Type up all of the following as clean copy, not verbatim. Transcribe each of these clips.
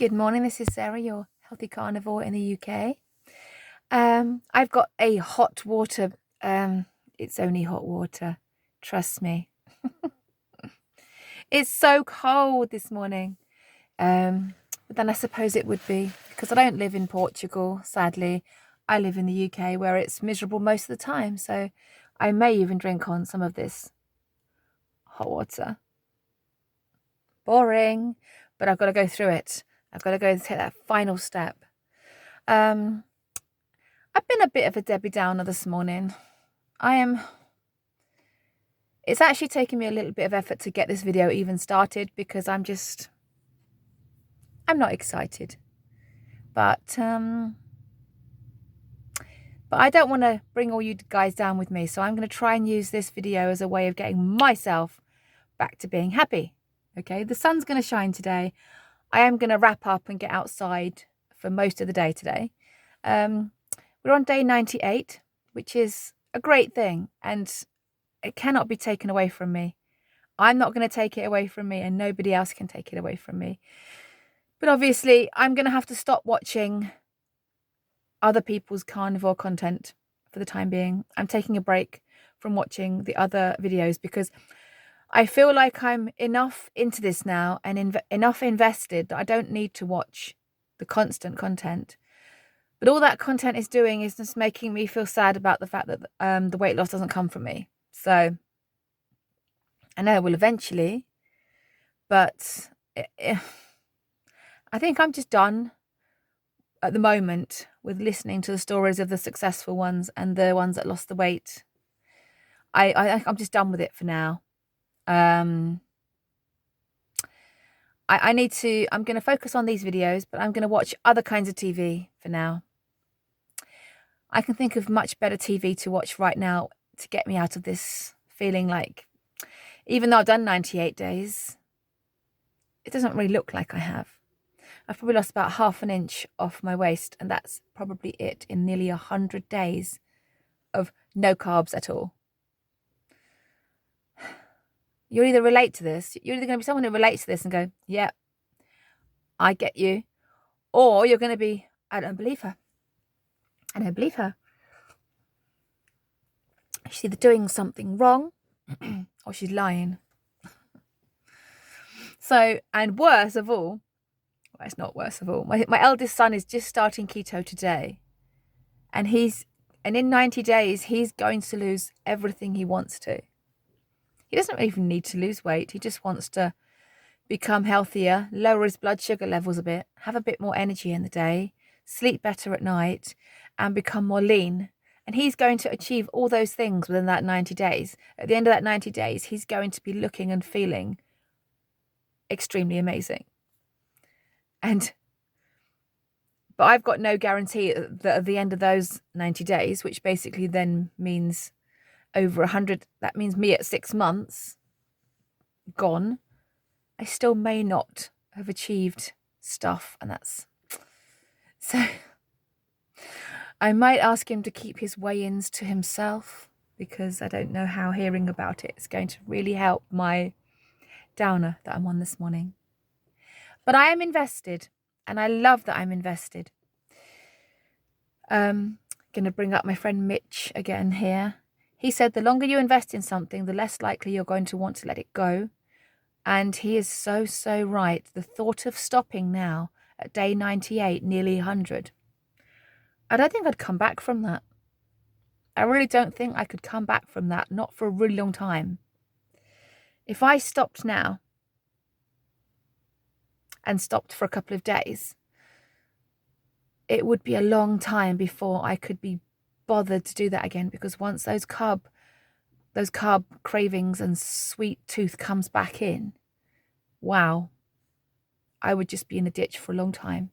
Good morning, this is Sarah, your healthy carnivore in the UK. I've got a hot water, it's only hot water, trust me. It's so cold this morning. But then I suppose it would be, because I don't live in Portugal, sadly. I live in the UK where it's miserable most of the time, so I may even drink on some of this hot water. Boring, but I've got to go through it. I've got to go and take that final step. I've been a bit of a Debbie Downer this morning. It's actually taken me a little bit of effort to get this video even started because I'm not excited. But I don't want to bring all you guys down with me, so I'm going to try and use this video as a way of getting myself back to being happy. Okay, the sun's going to shine today. I am going to wrap up and get outside for most of the day today. We're on day 98, which is a great thing, and it cannot be taken away from me. I'm not going to take it away from me, and nobody else can take it away from me. But obviously, I'm going to have to stop watching other people's carnivore content for the time being. I'm taking a break from watching the other videos because I feel like I'm enough into this now and enough invested that I don't need to watch the constant content. But all that content is doing is just making me feel sad about the fact that the weight loss doesn't come from me. So I know it will eventually, but I think I'm just done at the moment with listening to the stories of the successful ones and the ones that lost the weight. I'm just done with it for now. I'm going to focus on these videos, but I'm going to watch other kinds of TV for now. I can think of much better TV to watch right now to get me out of this feeling like, even though I've done 98 days, it doesn't really look like I have. I've probably lost about half an inch off my waist, and that's probably it in nearly 100 days of no carbs at all. You'll either relate to this, you're either going to be someone who relates to this and go, yeah, I get you, or you're going to be, I don't believe her. I don't believe her. She's either doing something wrong or she's lying. So, and worse of all, well, it's not worse of all. My eldest son is just starting keto today. And in 90 days, he's going to lose everything he wants to. He doesn't even need to lose weight. He just wants to become healthier, lower his blood sugar levels a bit, have a bit more energy in the day, sleep better at night, and become more lean. And he's going to achieve all those things within that 90 days. At the end of that 90 days, he's going to be looking and feeling extremely amazing. But I've got no guarantee that at the end of those 90 days, which basically then means over 100, that means me at 6 months gone, I still may not have achieved stuff. And that's so I might ask him to keep his weigh-ins to himself, because I don't know how hearing about it is going to really help my downer that I'm on this morning. But I am invested, and I love that I'm invested. Going to bring up my friend Mitch again here. He said the longer you invest in something, the less likely you're going to want to let it go. And he is so, so right. The thought of stopping now at day 98, nearly 100, I don't think I'd come back from that. I really don't think I could come back from that, not for a really long time. If I stopped now and stopped for a couple of days, it would be a long time before I could be bothered to do that again, because once those carb cravings and sweet tooth comes back in, wow, I would just be in a ditch for a long time.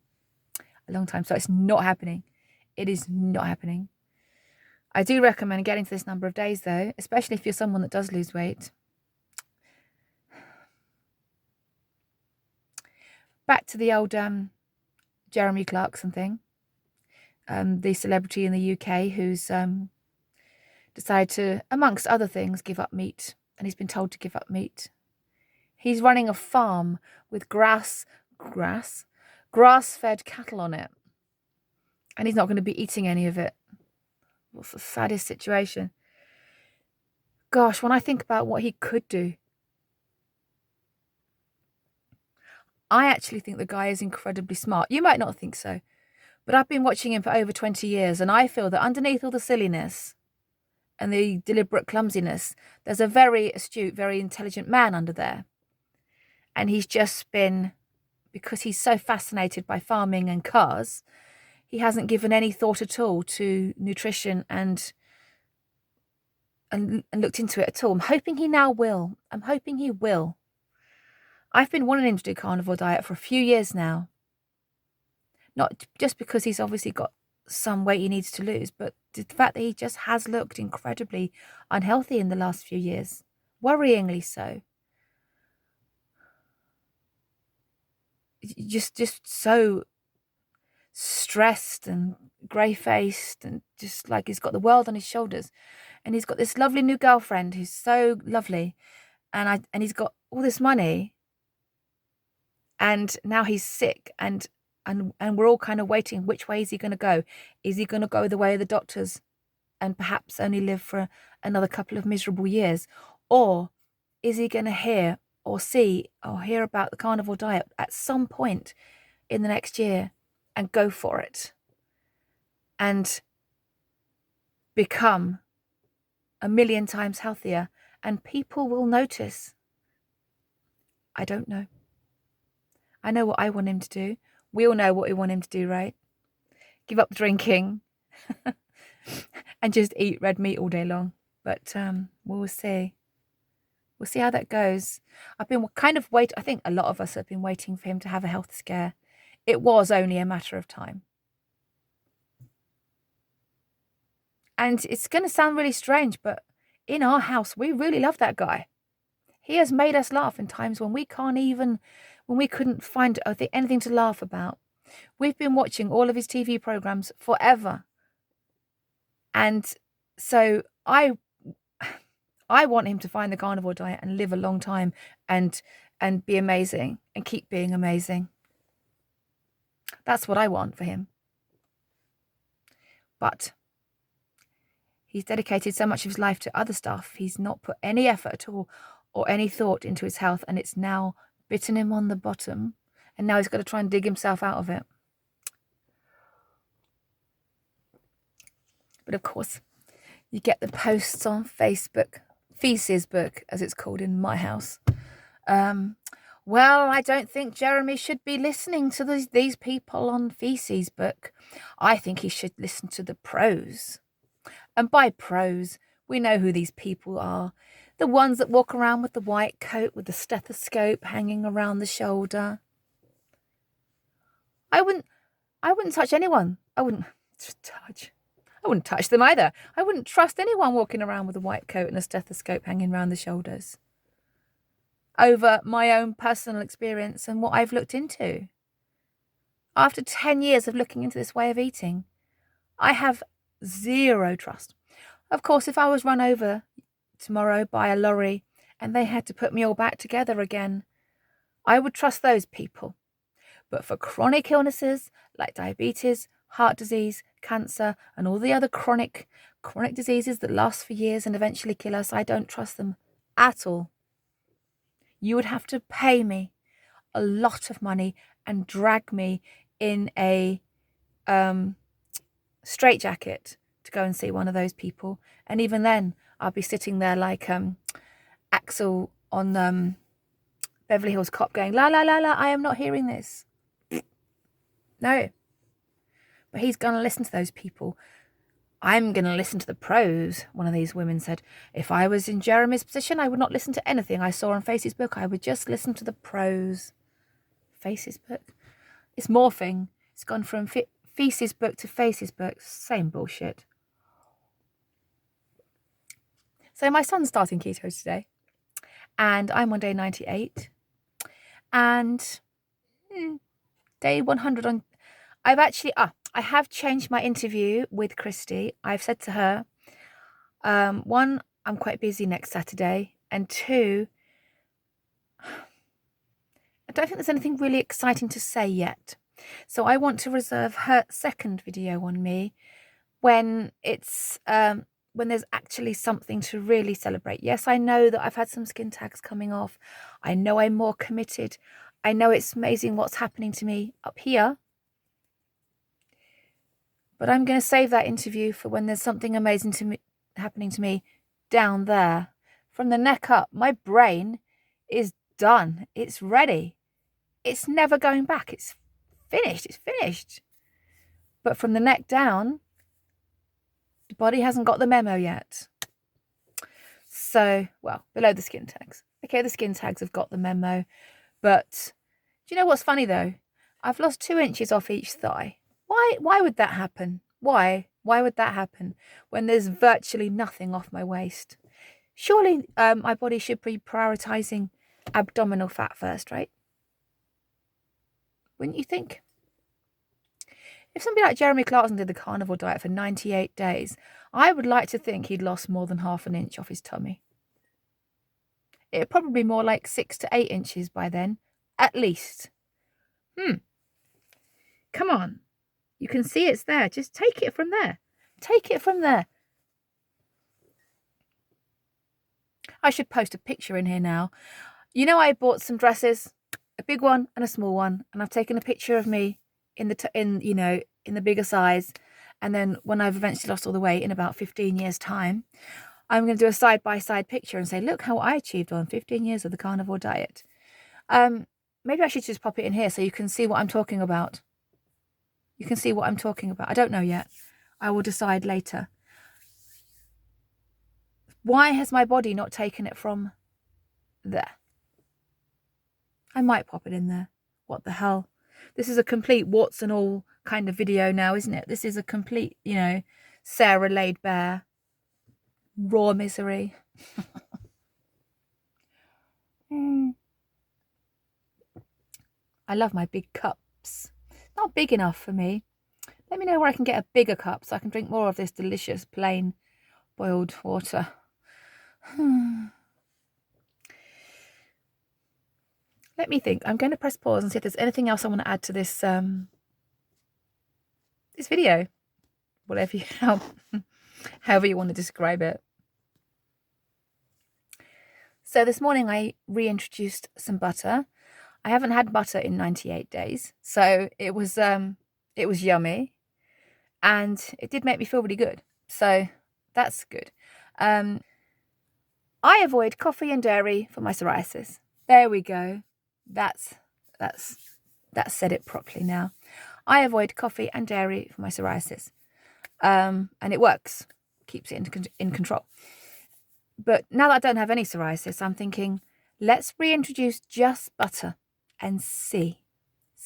So it's not happening. It is not happening. I do recommend getting to this number of days though, especially if you're someone that does lose weight. Back to the old Jeremy Clarkson thing. The celebrity in the UK who's decided to, amongst other things, give up meat. And he's been told to give up meat. He's running a farm with grass grass-fed cattle on it. And he's not going to be eating any of it. What's the saddest situation? Gosh, when I think about what he could do, I actually think the guy is incredibly smart. You might not think so, but I've been watching him for over 20 years, and I feel that underneath all the silliness and the deliberate clumsiness, there's a very astute, very intelligent man under there. And he's just been, because he's so fascinated by farming and cars, he hasn't given any thought at all to nutrition and looked into it at all. I'm hoping he now will. I'm hoping he will. I've been wanting him to do carnivore diet for a few years now. Not just because he's obviously got some weight he needs to lose, but the fact that he just has looked incredibly unhealthy in the last few years. Worryingly so. Just so stressed and grey-faced and just like he's got the world on his shoulders. And he's got this lovely new girlfriend who's so lovely. And he's got all this money. And now he's sick and we're all kind of waiting. Which way is he going to go? Is he going to go the way of the doctors and perhaps only live for another couple of miserable years? Or is he going to hear or see or hear about the carnivore diet at some point in the next year and go for it and become 1,000,000 times healthier, and people will notice? I don't know. I know what I want him to do. We all know what we want him to do, right? Give up drinking and just eat red meat all day long. But we'll see. We'll see how that goes. I've been kind of waiting. I think a lot of us have been waiting for him to have a health scare. It was only a matter of time. And it's going to sound really strange, but in our house, we really love that guy. He has made us laugh in times when we couldn't find anything to laugh about. We've been watching all of his TV programs forever. And so I want him to find the carnivore diet and live a long time and be amazing and keep being amazing. That's what I want for him. But he's dedicated so much of his life to other stuff. He's not put any effort at all or any thought into his health, and it's now bitten him on the bottom, and now he's got to try and dig himself out of it. But of course, you get the posts on Facebook, Feces Book, as it's called in my house. Well, I don't think Jeremy should be listening to these people on Feces Book. I think he should listen to the pros. And by pros, we know who these people are. The ones that walk around with the white coat with the stethoscope hanging around the shoulder. I wouldn't touch anyone. I wouldn't touch them either. I wouldn't trust anyone walking around with a white coat and a stethoscope hanging around the shoulders. Over my own personal experience and what I've looked into. After 10 years of looking into this way of eating, I have zero trust. Of course, if I was run over tomorrow by a lorry and they had to put me all back together again, I would trust those people. But for chronic illnesses like diabetes, heart disease, cancer, and all the other chronic diseases that last for years and eventually kill us, I don't trust them at all. You would have to pay me a lot of money and drag me in a straitjacket to go and see one of those people. And even then, I'll be sitting there like Axel on Beverly Hills Cop going, la, la, la, la, I am not hearing this. No. But he's going to listen to those people. I'm going to listen to the pros, one of these women said. If I was in Jeremy's position, I would not listen to anything I saw on Faces Book. I would just listen to the pros. Faces Book? It's morphing. It's gone from Feces Book to Faces Book. Same bullshit. So my son's starting keto today. And I'm on day 98. And day 100 on... I have changed my interview with Christy. I've said to her, one, I'm quite busy next Saturday. And two, I don't think there's anything really exciting to say yet. So I want to reserve her second video on me when it's when there's actually something to really celebrate. Yes, I know that I've had some skin tags coming off. I know I'm more committed. I know it's amazing what's happening to me up here. But I'm going to save that interview for when there's something amazing happening to me down there. From the neck up, my brain is done. It's ready. It's never going back. It's finished. It's finished. But from the neck down, the body hasn't got the memo yet. So, well, below the skin tags. Okay, the skin tags have got the memo. But do you know what's funny though? I've lost 2 inches off each thigh. Why would that happen? Why would that happen when there's virtually nothing off my waist? Surely my body should be prioritizing abdominal fat first, right? Wouldn't you think? If somebody like Jeremy Clarkson did the carnivore diet for 98 days, I would like to think he'd lost more than half an inch off his tummy. It'd probably be more like 6 to 8 inches by then, at least. Come on. You can see it's there. Just take it from there. Take it from there. I should post a picture in here now. You know, I bought some dresses, a big one and a small one, and I've taken a picture of me in the bigger size. And then when I've eventually lost all the weight in about 15 years time, I'm going to do a side-by-side picture and say, look how I achieved on 15 years of the carnivore diet. Maybe I should just pop it in here so you can see what I'm talking about. You can see what I'm talking about. I don't know yet. I will decide later. Why has my body not taken it from there? I might pop it in there. What the hell? This is a complete warts and all kind of video now, isn't it? This is a complete, Sarah laid bare. Raw misery. I love my big cups. Not big enough for me. Let me know where I can get a bigger cup so I can drink more of this delicious plain boiled water. Let me think. I'm going to press pause and see if there's anything else I want to add to this this video. However you want to describe it. So this morning I reintroduced some butter. I haven't had butter in 98 days, so it was yummy, and it did make me feel really good. So that's good. I avoid coffee and dairy for my psoriasis. There we go. That's said it properly now. I avoid coffee and dairy for my psoriasis, and it works. Keeps it in control. But now that I don't have any psoriasis, I'm thinking, let's reintroduce just butter and see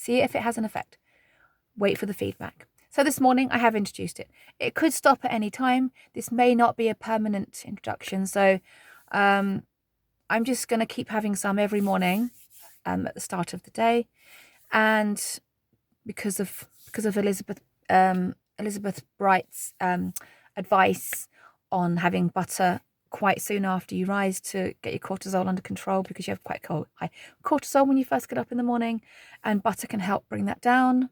if it has an effect. Wait for the feedback. So this morning I have introduced it. It could stop at any time. This may not be a permanent introduction. So I'm just going to keep having some every morning at the start of the day. And because of Elizabeth Bright's advice on having butter quite soon after you rise to get your cortisol under control, because you have quite high cortisol when you first get up in the morning, and butter can help bring that down,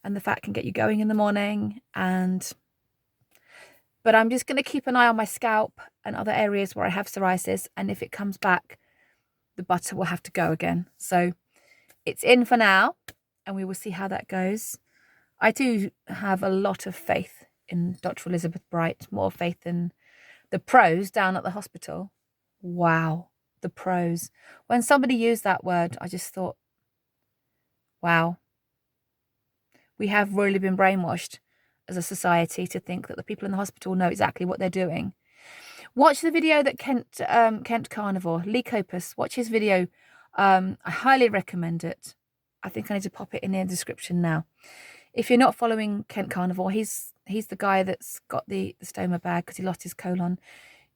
and the fat can get you going in the morning. But I'm just going to keep an eye on my scalp and other areas where I have psoriasis, and if it comes back, the butter will have to go again. So it's in for now, and we will see how that goes. I do have a lot of faith in Dr. Elizabeth Bright, more faith than the pros down at the hospital. Wow, the pros. When somebody used that word, I just thought, wow. We have really been brainwashed as a society to think that the people in the hospital know exactly what they're doing. Watch the video that Kent Carnivore, Lee Copus, watch his video. I highly recommend it. I think I need to pop it in the description now. If you're not following Kent Carnivore, he's the guy that's got the stoma bag because he lost his colon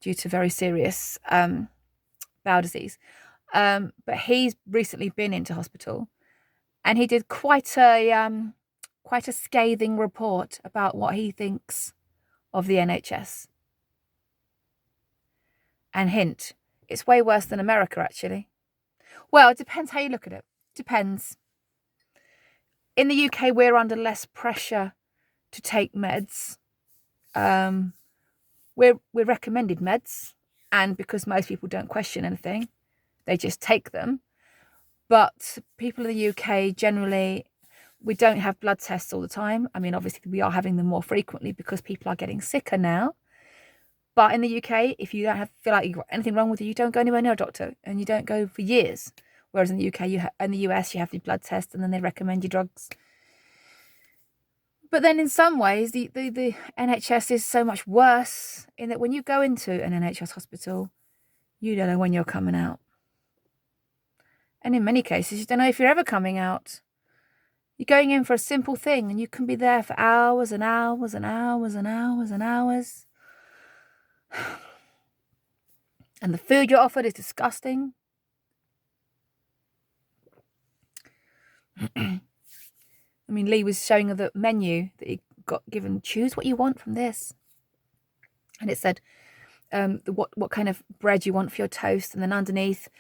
due to very serious bowel disease. But he's recently been into hospital, and he did quite a scathing report about what he thinks of the NHS. And hint, it's way worse than America, actually. Well, it depends how you look at it. Depends. In the UK, we're under less pressure to take meds. We're recommended meds, and because most people don't question anything, they just take them. But people in the UK generally, we don't have blood tests all the time. I mean, obviously we are having them more frequently because people are getting sicker now. But in the UK, if you don't feel like you've got anything wrong with you, you don't go anywhere near a doctor, and you don't go for years. Whereas in the UK, in the US, you have the blood test, and then they recommend you drugs. But then in some ways, the NHS is so much worse in that when you go into an NHS hospital, you don't know when you're coming out. And in many cases, you don't know if you're ever coming out. You're going in for a simple thing, and you can be there for hours and hours and hours and hours and hours. And the food you're offered is disgusting. I mean, Lee was showing her the menu that he got given. Choose what you want from this. And it said what kind of bread you want for your toast. And then underneath,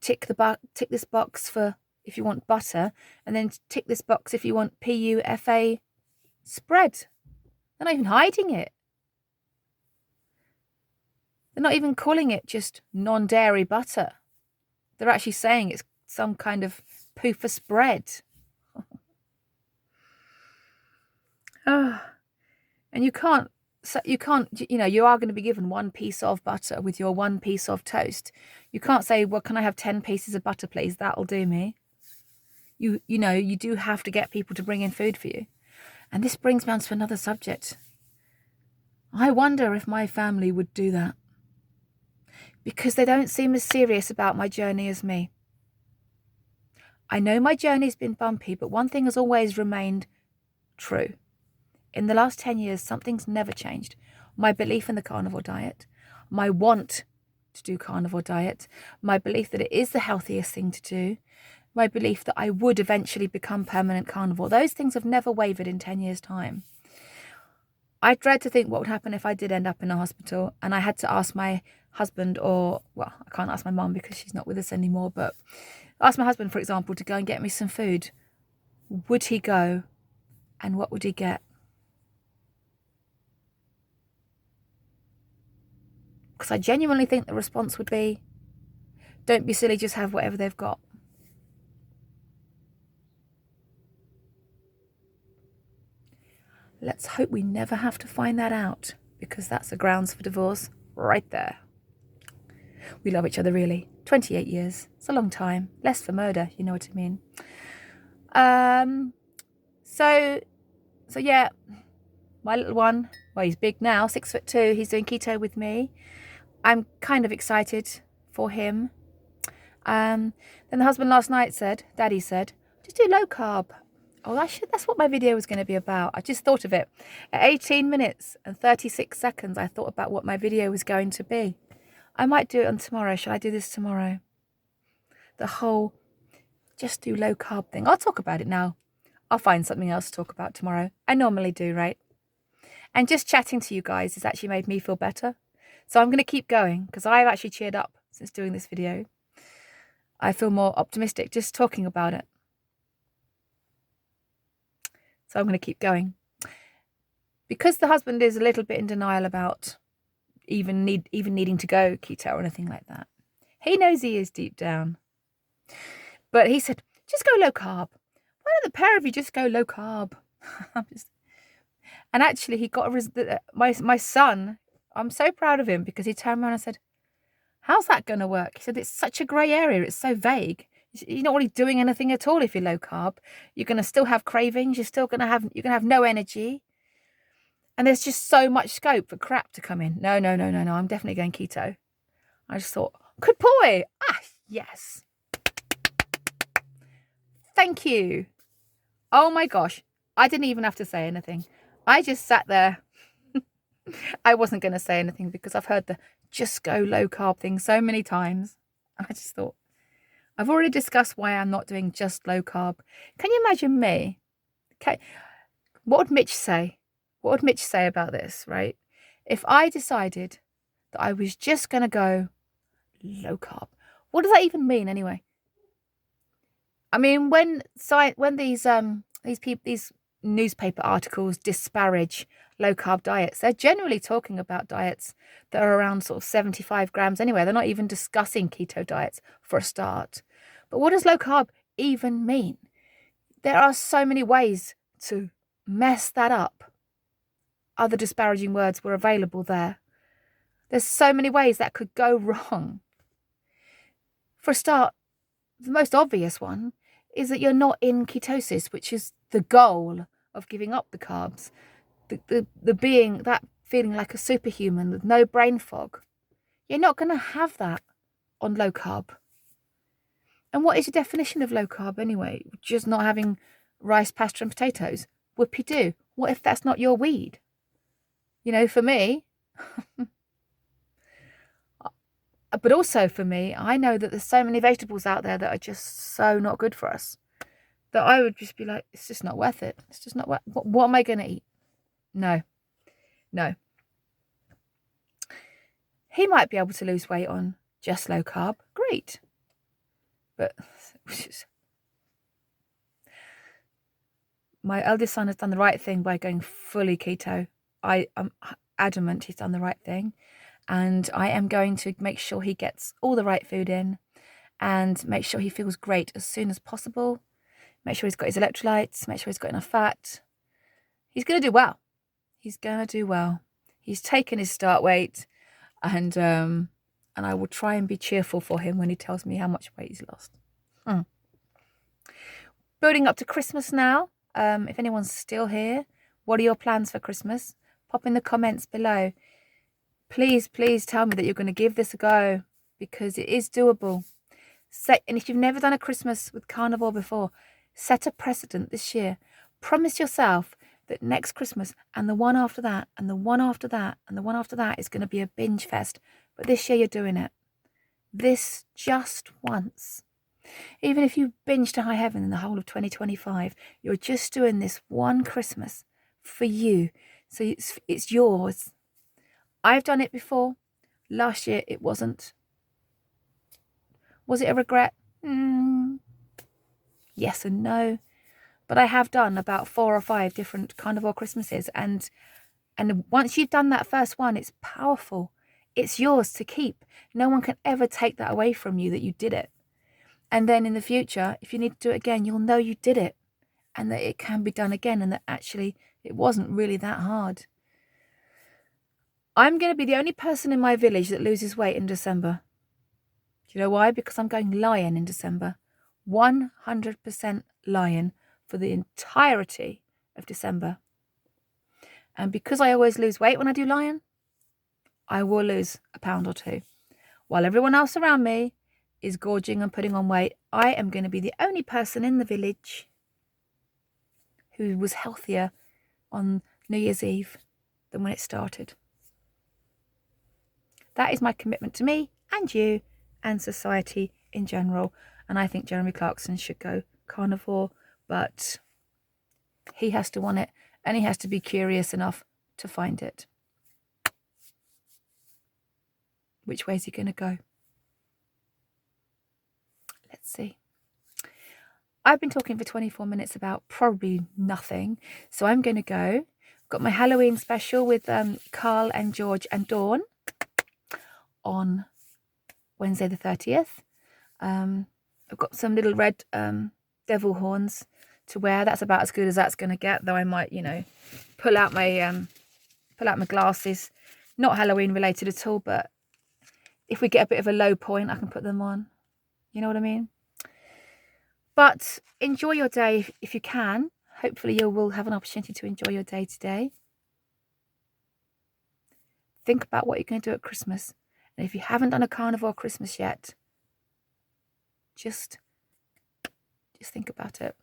tick this box for if you want butter. And then tick this box if you want PUFA spread. They're not even hiding it. They're not even calling it just non-dairy butter. They're actually saying it's some kind of PUFA spread. And you can't, you are going to be given one piece of butter with your one piece of toast. You can't say, well, can I have 10 pieces of butter, please? That'll do me. You do have to get people to bring in food for you. And this brings me on to another subject. I wonder if my family would do that. Because they don't seem as serious about my journey as me. I know my journey's been bumpy, but one thing has always remained true. In the last 10 years, something's never changed. My belief in the carnivore diet, my want to do carnivore diet, my belief that it is the healthiest thing to do, my belief that I would eventually become permanent carnivore. Those things have never wavered in 10 years' time. I dread to think what would happen if I did end up in a hospital and I had to ask my husband I can't ask my mum because she's not with us anymore, but ask my husband, for example, to go and get me some food. Would he go? And what would he get? Because I genuinely think the response would be, don't be silly, just have whatever they've got. Let's hope we never have to find that out, because that's the grounds for divorce right there. We love each other, really. 28 years. It's a long time. Less for murder, you know what I mean. So yeah, my little one, well, he's big now, 6'2". He's doing keto with me. I'm kind of excited for him. Then the husband last night Daddy said, just do low carb. Oh, that's what my video was going to be about. I just thought of it. At 18 minutes and 36 seconds, I thought about what my video was going to be. I might do it on tomorrow. Shall I do this tomorrow? The whole just do low carb thing. I'll talk about it now. I'll find something else to talk about tomorrow. I normally do, right? And just chatting to you guys has actually made me feel better. So I'm going to keep going because I've actually cheered up since doing this video. I feel more optimistic just talking about it. So I'm going to keep going. Because the husband is a little bit in denial about even needing to go keto or anything like that. He knows he is deep down. But he said, just go low carb. Why don't the pair of you just go low carb? And actually he got my son, I'm so proud of him because he turned around and said, how's that going to work? He said, it's such a grey area. It's so vague. You're not really doing anything at all if you're low carb. You're going to still have cravings. You're going to have no energy. And there's just so much scope for crap to come in. No. I'm definitely going keto. I just thought, good boy. Yes. Thank you. Oh my gosh. I didn't even have to say anything. I just sat there. I wasn't going to say anything because I've heard the just go low carb thing so many times. I just thought, I've already discussed why I'm not doing just low carb. Can you imagine me? Okay. What would Mitch say? What would Mitch say about this, right? If I decided that I was just going to go low carb, what does that even mean anyway? I mean, when these these newspaper articles disparage low carb diets. They're generally talking about diets that are around sort of 75 grams anyway. They're not even discussing keto diets for a start. But what does low carb even mean? There are so many ways to mess that up. Other disparaging words were available there. There's so many ways that could go wrong. For a start, the most obvious one is that you're not in ketosis, which is the goal of giving up the carbs. The being, that feeling like a superhuman with no brain fog. You're not going to have that on low carb. And what is your definition of low carb anyway? Just not having rice, pasta and potatoes? Whoopie-doo. What if that's not your weed? You know, for me, but also for me, I know that there's so many vegetables out there that are just so not good for us that I would just be like, it's just not worth it. It's just not worth. What am I going to eat? No. He might be able to lose weight on just low carb. Great. But my eldest son has done the right thing by going fully keto. I am adamant he's done the right thing. And I am going to make sure he gets all the right food in and make sure he feels great as soon as possible. Make sure he's got his electrolytes. Make sure he's got enough fat. He's going to do well. He's going to do well. He's taken his start weight, and I will try and be cheerful for him when he tells me how much weight he's lost. Building up to Christmas now. If anyone's still here, what are your plans for Christmas? Pop in the comments below. Please tell me that you're going to give this a go, because it is doable. And if you've never done a Christmas with Carnivore before, set a precedent this year. Promise yourself that next Christmas and the one after that and the one after that and the one after that is going to be a binge fest. But this year you're doing it. This just once. Even if you binge to high heaven in the whole of 2025, you're just doing this one Christmas for you. So it's yours. I've done it before. Last year it wasn't. Was it a regret? Yes and no. But I have done about 4 or 5 different Carnivore Christmases. And once you've done that first one, it's powerful. It's yours to keep. No one can ever take that away from you, that you did it. And then in the future, if you need to do it again, you'll know you did it. And that it can be done again. And that actually it wasn't really that hard. I'm going to be the only person in my village that loses weight in December. Do you know why? Because I'm going lion in December. 100% lion for the entirety of December. And because I always lose weight when I do lion, I will lose a pound or 2. While everyone else around me is gorging and putting on weight, I am going to be the only person in the village who was healthier on New Year's Eve than when it started. That is my commitment to me and you and society in general. And I think Jeremy Clarkson should go carnivore, but he has to want it and he has to be curious enough to find it. Which way is he going to go? Let's see. I've been talking for 24 minutes about probably nothing. So I'm going to go. Got my Halloween special with Carl and George and Dawn on Wednesday the 30th. I've got some little red devil horns to wear. That's about as good as that's going to get, though I might, pull out my glasses. Not Halloween related at all, but if we get a bit of a low point, I can put them on. You know what I mean? But enjoy your day if you can. Hopefully you will have an opportunity to enjoy your day today. Think about what you're going to do at Christmas. And if you haven't done a Carnivore Christmas yet, just think about it.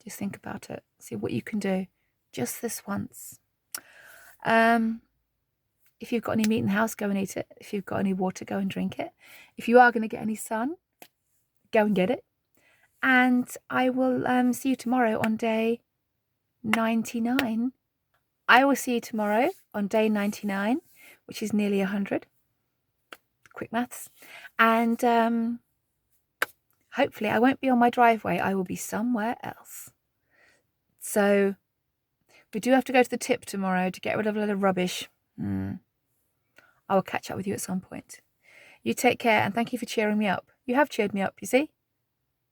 Just think about it. See what you can do just this once. If you've got any meat in the house, go and eat it. If you've got any water, go and drink it. If you are going to get any sun, go and get it. And I will see you tomorrow on day 99. I will see you tomorrow on day 99, which is nearly 100. Quick maths. And hopefully I won't be on my driveway. I will be somewhere else. So we do have to go to the tip tomorrow to get rid of a little rubbish. I will catch up with you at some point. You take care, and thank you for cheering me up. You have cheered me up, you see?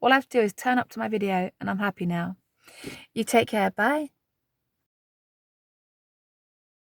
All I have to do is turn up to my video and I'm happy now. You take care. Bye.